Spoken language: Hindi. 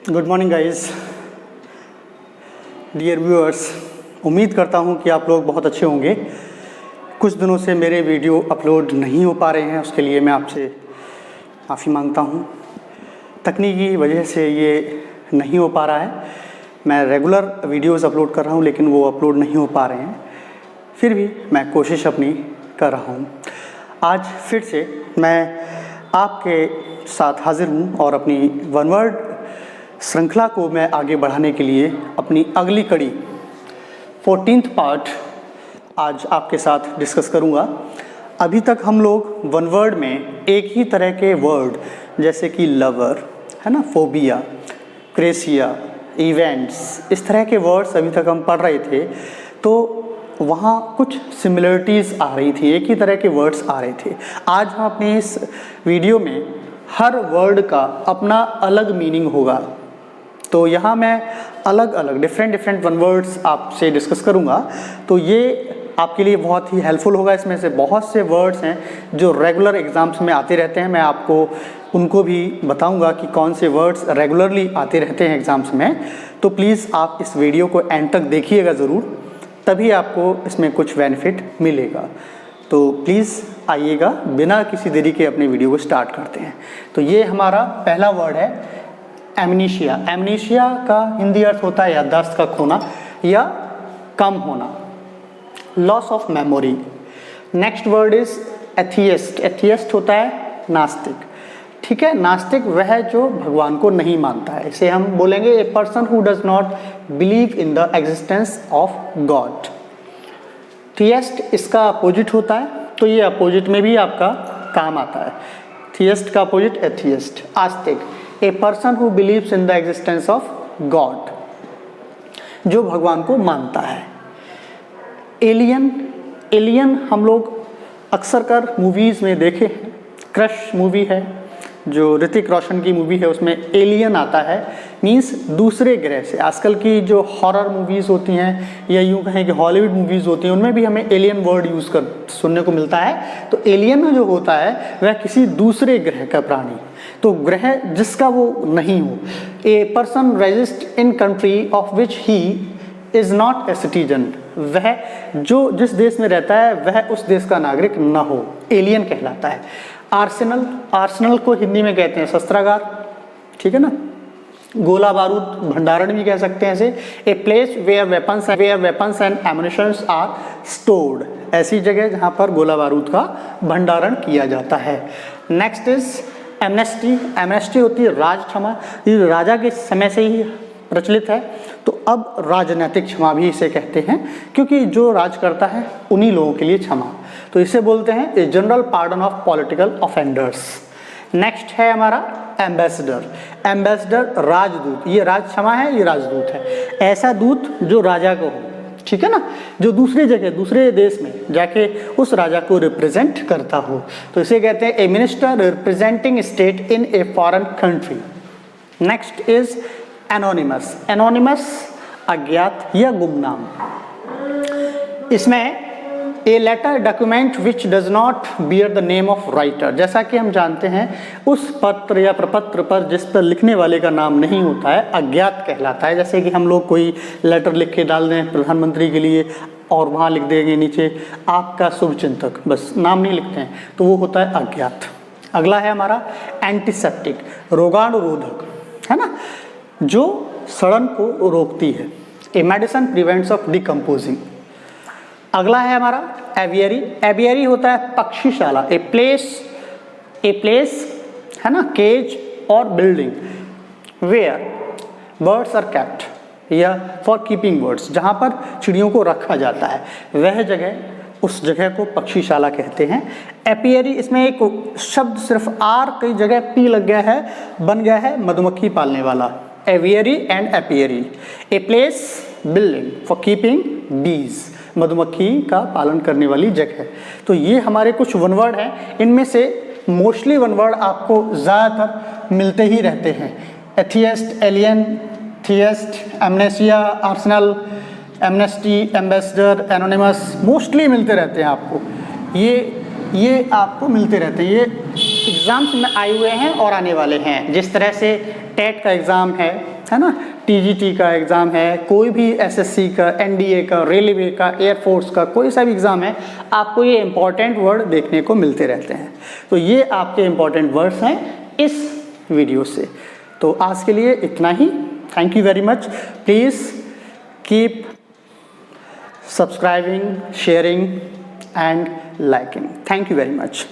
Good morning guys, dear viewers. उम्मीद करता हूँ कि आप लोग बहुत अच्छे होंगे। कुछ दिनों से मेरे वीडियो अपलोड नहीं हो पा रहे हैं, उसके लिए मैं आपसे माफ़ी मांगता हूँ। तकनीकी वजह से ये नहीं हो पा रहा है। मैं रेगुलर वीडियोस अपलोड कर रहा हूँ लेकिन वो अपलोड नहीं हो पा रहे हैं। फिर भी मैं कोशिश अपनी कर रहा हूँ। आज फिर से मैं आपके साथ हाजिर हूँ और अपनी वन वर्ड श्रृंखला को मैं आगे बढ़ाने के लिए अपनी अगली कड़ी 14th पार्ट आज आपके साथ डिस्कस करूँगा। अभी तक हम लोग वन वर्ड में एक ही तरह के वर्ड जैसे कि लवर है ना, फोबिया, क्रेसिया, इवेंट्स, इस तरह के वर्ड्स अभी तक हम पढ़ रहे थे। तो वहाँ कुछ सिमिलरिटीज़ आ रही थी, एक ही तरह के वर्ड्स आ रहे थे। आज हम अपने इस वीडियो में हर वर्ड का अपना अलग मीनिंग होगा। तो यहाँ मैं अलग अलग डिफरेंट वन वर्ड्स आपसे डिस्कस करूँगा। तो ये आपके लिए बहुत ही हेल्पफुल होगा। इसमें से बहुत से वर्ड्स हैं जो रेगुलर एग्ज़ाम्स में आते रहते हैं। मैं आपको उनको भी बताऊँगा कि कौन से वर्ड्स रेगुलरली आते रहते हैं एग्ज़ाम्स में। तो प्लीज़ आप इस वीडियो को एंड तक देखिएगा ज़रूर, तभी आपको इसमें कुछ बेनिफिट मिलेगा। तो प्लीज़ आइएगा, बिना किसी देरी के अपने वीडियो को स्टार्ट करते हैं। तो ये हमारा पहला वर्ड है एमनीशिया। एमनीशिया का हिंदी अर्थ होता है याददाश्त का खोना या कम होना, loss of memory. Next word is atheist. Atheist होता है नास्तिक। ठीक है, नास्तिक वह जो भगवान को नहीं मानता है। इसे हम बोलेंगे a person who does not believe in the existence of God. Theist इसका अपोजिट होता है, तो ये अपोजिट में भी आपका काम आता है। थियस्ट का opposite atheist. Astik A person who believes in the existence of God, जो भगवान को मानता है। एलियन। एलियन हम लोग अक्सर कर मूवीज़ में देखे हैं। क्रश मूवी है जो ऋतिक रोशन की मूवी है, उसमें एलियन आता है, मींस दूसरे ग्रह से। आजकल की जो हॉरर मूवीज़ होती हैं या यूँ कहें कि हॉलीवुड मूवीज़ होती हैं, उनमें भी हमें एलियन वर्ड यूज़ कर सुनने को मिलता है। तो एलियन जो होता है वह किसी दूसरे ग्रह का प्राणी, तो ग्रह जिसका वो नहीं हो। A person resist in country of which he is not a citizen, वह जो जिस देश में रहता है वह उस देश का नागरिक न हो, एलियन कहलाता है। आर्सेनल। आर्सेनल को हिंदी में कहते हैं शस्त्रागार, ठीक है ना। गोला बारूद भंडारण भी कह सकते हैं इसे। A place where weapons and ammunitions are stored, ऐसी जगह जहाँ पर गोला बारूद का भंडारण किया जाता है। Next is amnesty. एमनेस्टी होती है राज क्षमा। ये राजा के समय से ही प्रचलित है, तो अब राजनैतिक क्षमा भी इसे कहते हैं, क्योंकि जो राज करता है उन्हीं लोगों के लिए क्षमा। तो इसे बोलते हैं a general pardon of political offenders. Next है हमारा एम्बेसडर। एम्बेसडर राजदूत। ये राज क्षमा है, ये राजदूत है। ऐसा दूत जो राजा को हो, ठीक है ना, जो दूसरी जगह दूसरे देश में जाके उस राजा को रिप्रेजेंट करता हो, तो इसे कहते हैं a minister representing state in a foreign country. Next is anonymous. Anonymous अज्ञात या गुमनाम। इसमें a letter document which does not bear the name of writer. जैसा कि हम जानते हैं उस पत्र या प्रपत्र पर जिस पर लिखने वाले का नाम नहीं होता है अज्ञात कहलाता है। जैसे कि हम लोग कोई लेटर लिख के डाल दें प्रधानमंत्री के लिए और वहाँ लिख देंगे नीचे आपका शुभचिंतक, बस नाम नहीं लिखते हैं, तो वो होता है अज्ञात। अगला है हमारा एंटीसेप्टिक, रोगाणुरोधक, है ना, जो सड़न को रोकती है। A medicine prevents of decomposing. अगला है हमारा एवियरी। एवियरी होता है पक्षीशाला। ए प्लेस है ना, केज और building where birds are kept या फॉर कीपिंग बर्ड्स, जहाँ पर चिड़ियों को रखा जाता है वह जगह, उस जगह को पक्षीशाला कहते हैं। एपियरी, इसमें एक शब्द सिर्फ आर कई जगह पी लग गया है, बन गया है मधुमक्खी पालने वाला। Aviary and apiary. A place building for keeping बीज, मधुमक्खी का पालन करने वाली जगह। तो ये हमारे कुछ वन वर्ड हैं। इनमें से मोस्टली वन वर्ड आपको ज़्यादातर मिलते ही रहते हैं। Atheist, alien, theist, amnesia, arsenal, amnesty, ambassador, anonymous, mostly मिलते रहते हैं आपको। ये आपको मिलते रहते हैं। ये एग्ज़ाम्स में आए हुए हैं और आने वाले हैं। जिस तरह से टेट का एग्ज़ाम है, है ना, टीजीटी का एग्ज़ाम है, कोई भी एसएससी का, एनडीए का, रेलवे का, एयरफोर्स का, कोई सा भी एग्ज़ाम है, आपको ये इंपॉर्टेंट वर्ड देखने को मिलते रहते हैं। तो ये आपके इंपॉर्टेंट वर्ड्स हैं इस वीडियो से। तो आज के लिए इतना ही। Thank you very much. Please keep subscribing, sharing and liking. Thank you very much.